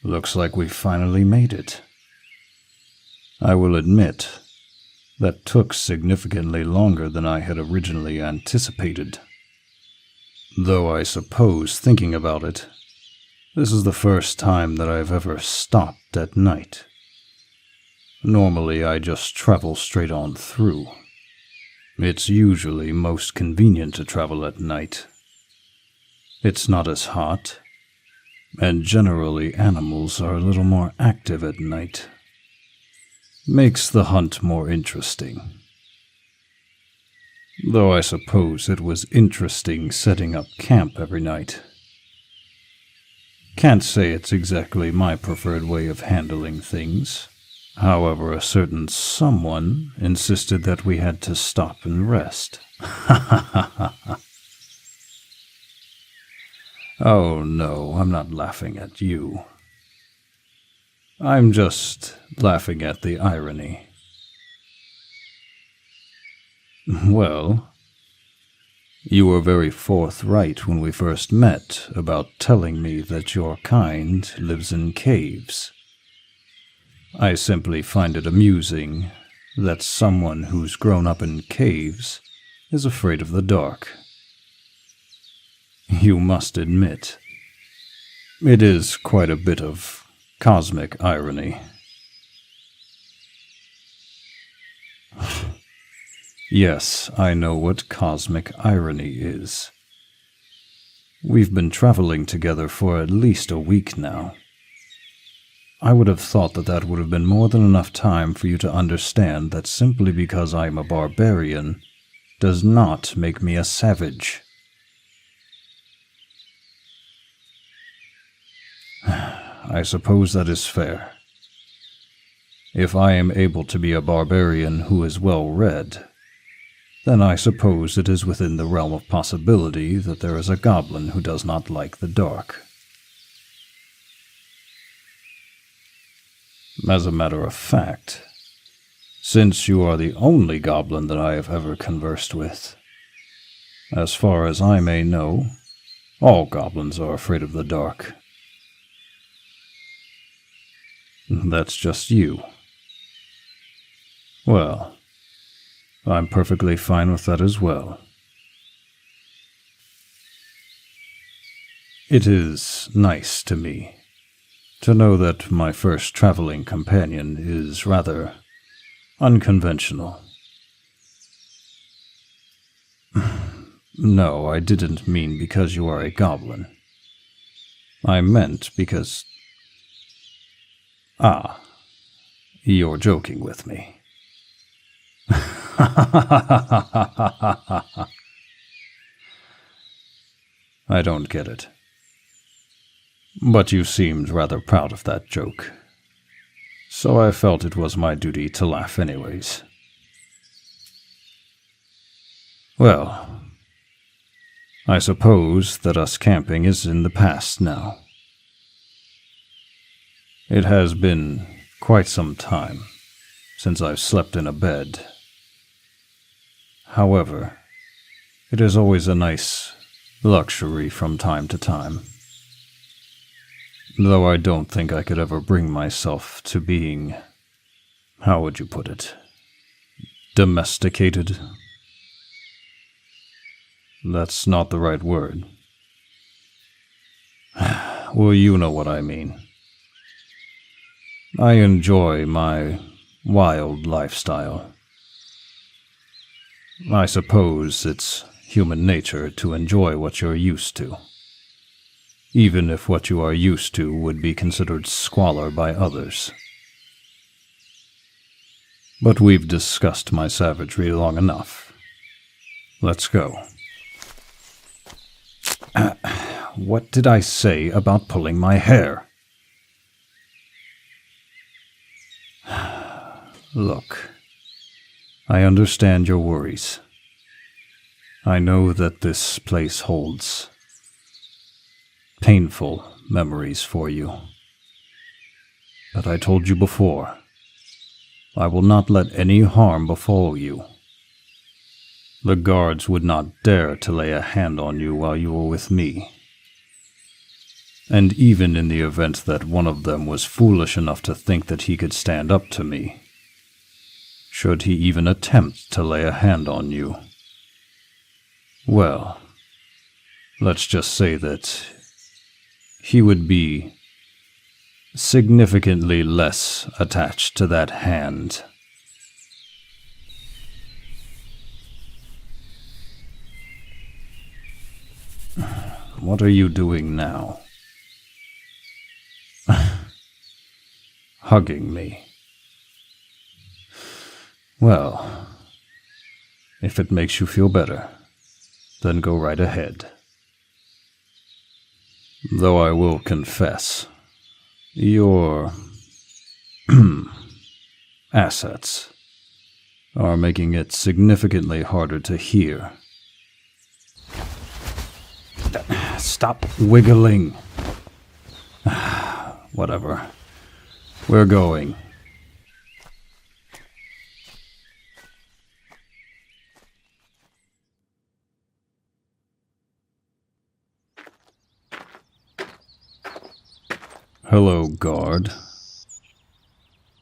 Looks like we finally made it. I will admit, that took significantly longer than I had originally anticipated. Though I suppose, thinking about it, this is the first time that I've ever stopped at night. Normally I just travel straight on through. It's usually most convenient to travel at night. It's not as hot, and generally animals are a little more active at night. Makes the hunt more interesting. Though I suppose it was interesting setting up camp every night. Can't say it's exactly my preferred way of handling things. However, a certain someone insisted that we had to stop and rest. Oh no, I'm not laughing at you. I'm just laughing at the irony. Well, you were very forthright when we first met about telling me that your kind lives in caves. I simply find it amusing that someone who's grown up in caves is afraid of the dark. You must admit, it is quite a bit of cosmic irony. Yes, I know what cosmic irony is. We've been traveling together for at least a week now. I would have thought that that would have been more than enough time for you to understand that simply because I am a barbarian does not make me a savage. I suppose that is fair. If I am able to be a barbarian who is well read, then I suppose it is within the realm of possibility that there is a goblin who does not like the dark. As a matter of fact, since you are the only goblin that I have ever conversed with, as far as I may know, all goblins are afraid of the dark. That's just you. Well, I'm perfectly fine with that as well. It is nice to me to know that my first traveling companion is rather unconventional. No, I didn't mean because you are a goblin. I meant because... Ah, you're joking with me. I don't get it. But you seemed rather proud of that joke, so I felt it was my duty to laugh anyways. Well, I suppose that us camping is in the past now. It has been quite some time since I've slept in a bed. However, it is always a nice luxury from time to time. Though I don't think I could ever bring myself to being, how would you put it, domesticated? That's not the right word. Well, you know what I mean. I enjoy my wild lifestyle. I suppose it's human nature to enjoy what you're used to, even if what you are used to would be considered squalor by others. But we've discussed my savagery long enough. Let's go. What did I say about pulling my hair? Look, I understand your worries. I know that this place holds painful memories for you. But I told you before, I will not let any harm befall you. The guards would not dare to lay a hand on you while you were with me. And even in the event that one of them was foolish enough to think that he could stand up to me, should he even attempt to lay a hand on you, well, let's just say that he would be significantly less attached to that hand. What are you doing now? Hugging me. Well, if it makes you feel better, then go right ahead. Though I will confess, your assets are making it significantly harder to hear. Stop wiggling. Whatever. We're going. Hello, guard.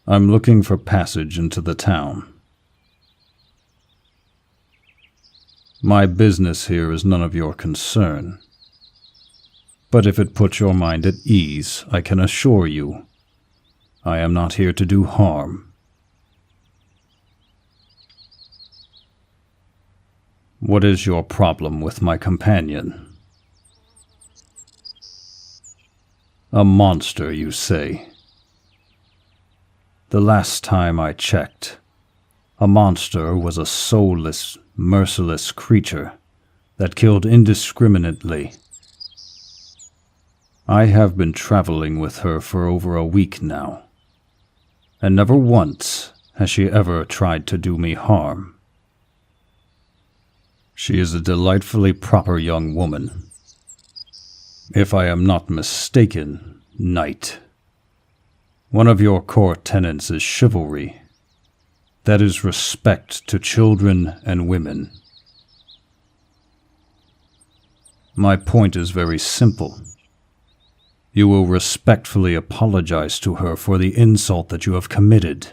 I'm looking for passage into the town. My business here is none of your concern. But if it puts your mind at ease, I can assure you, I am not here to do harm. What is your problem with my companion? A monster, you say? The last time I checked, a monster was a soulless, merciless creature that killed indiscriminately. I have been traveling with her for over a week now, and never once has she ever tried to do me harm. She is a delightfully proper young woman. If I am not mistaken, knight. One of your core tenets is chivalry. That is respect to children and women. My point is very simple. You will respectfully apologize to her for the insult that you have committed.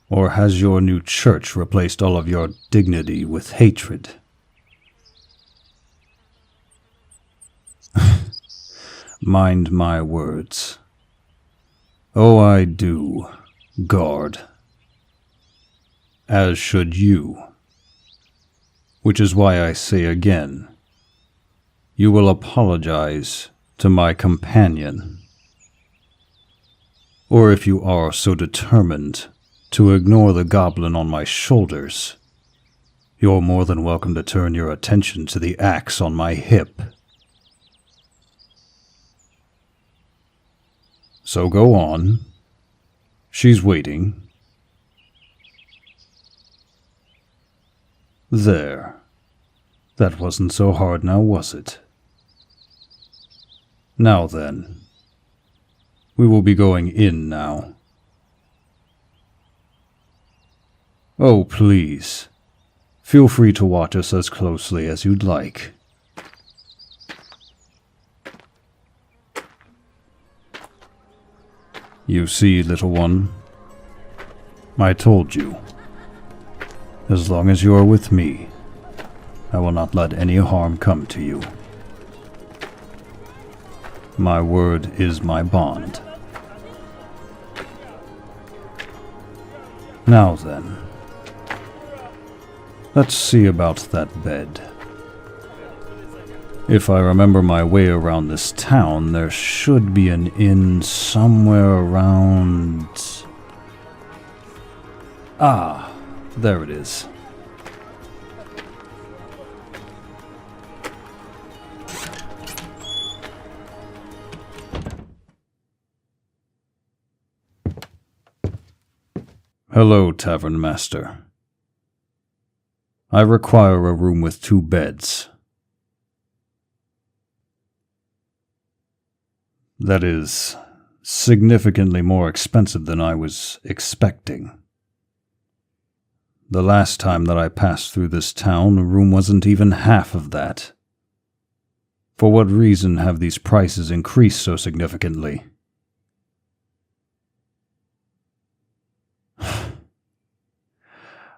Or has your new church replaced all of your dignity with hatred? Mind my words. Oh, I do, guard. As should you. Which is why I say again, you will apologize to my companion. Or if you are so determined to ignore the goblin on my shoulders, you're more than welcome to turn your attention to the axe on my hip. So go on. She's waiting. There. That wasn't so hard now, was it? Now then. We will be going in now. Oh, please. Feel free to watch us as closely as you'd like. You see, little one, I told you. As long as you are with me, I will not let any harm come to you. My word is my bond. Now then, let's see about that bed. If I remember my way around this town, there should be an inn somewhere around... Ah, there it is. Hello, tavern master. I require a room with 2 beds. That is significantly more expensive than I was expecting. The last time that I passed through this town, a room wasn't even half of that. For what reason have these prices increased so significantly?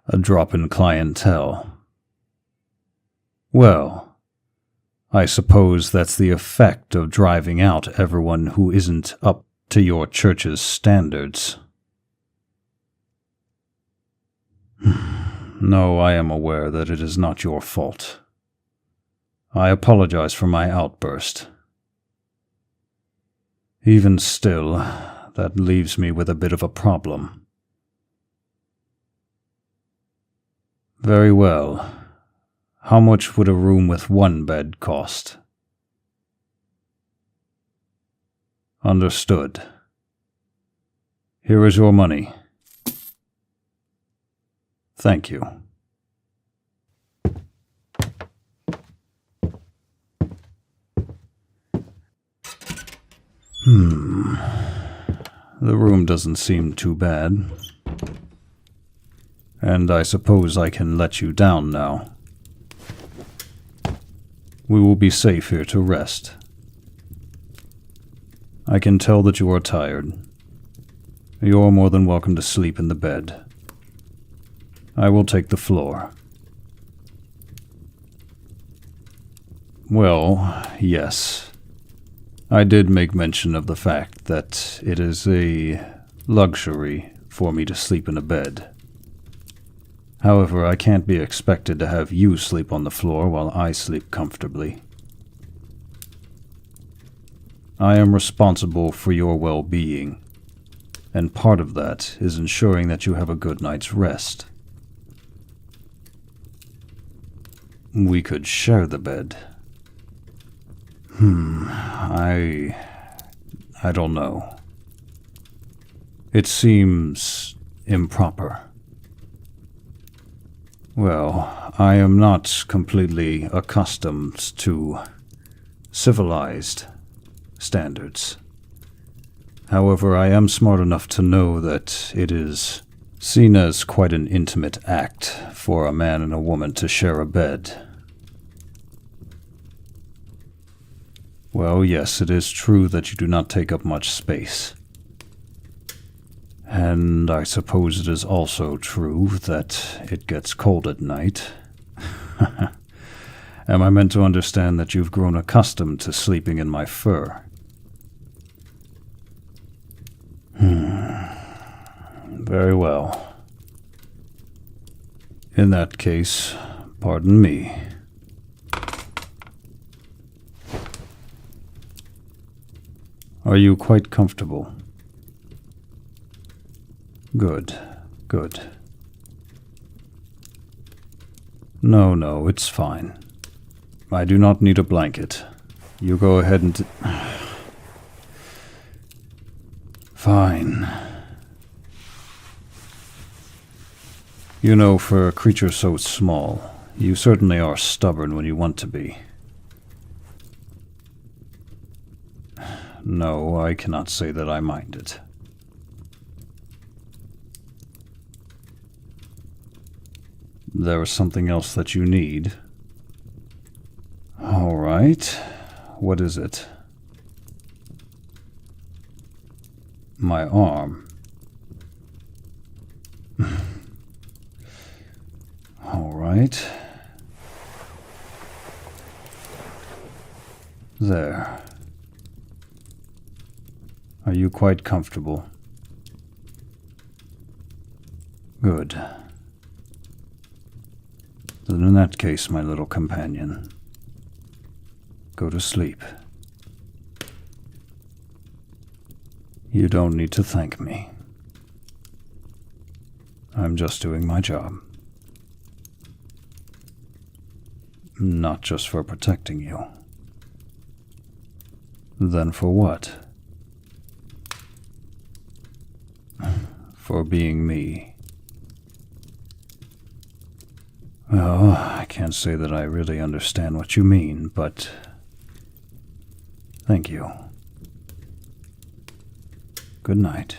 A drop in clientele. Well, I suppose that's the effect of driving out everyone who isn't up to your church's standards. No, I am aware that it is not your fault. I apologize for my outburst. Even still, that leaves me with a bit of a problem. Very well. How much would a room with one bed cost? Understood. Here is your money. Thank you. The room doesn't seem too bad. And I suppose I can let you down now. We will be safe here to rest. I can tell that you are tired. You're more than welcome to sleep in the bed. I will take the floor. Well, yes. I did make mention of the fact that it is a luxury for me to sleep in a bed. However, I can't be expected to have you sleep on the floor while I sleep comfortably. I am responsible for your well-being, and part of that is ensuring that you have a good night's rest. We could share the bed. I don't know. It seems improper. Well, I am not completely accustomed to civilized standards. However, I am smart enough to know that it is seen as quite an intimate act for a man and a woman to share a bed. Well, yes, it is true that you do not take up much space. And I suppose it is also true that it gets cold at night. Am I meant to understand that you've grown accustomed to sleeping in my fur? Very well. In that case, pardon me. Are you quite comfortable? Good, good. No, it's fine. I do not need a blanket. You go ahead and... Fine. You know, for a creature so small, you certainly are stubborn when you want to be. No, I cannot say that I mind it. There is something else that you need. All right. What is it? My arm. All right. There. Are you quite comfortable? Good. Then in that case, my little companion, go to sleep. You don't need to thank me. I'm just doing my job. Not just for protecting you. Then for what? For being me. Well, I can't say that I really understand what you mean, but thank you. Good night.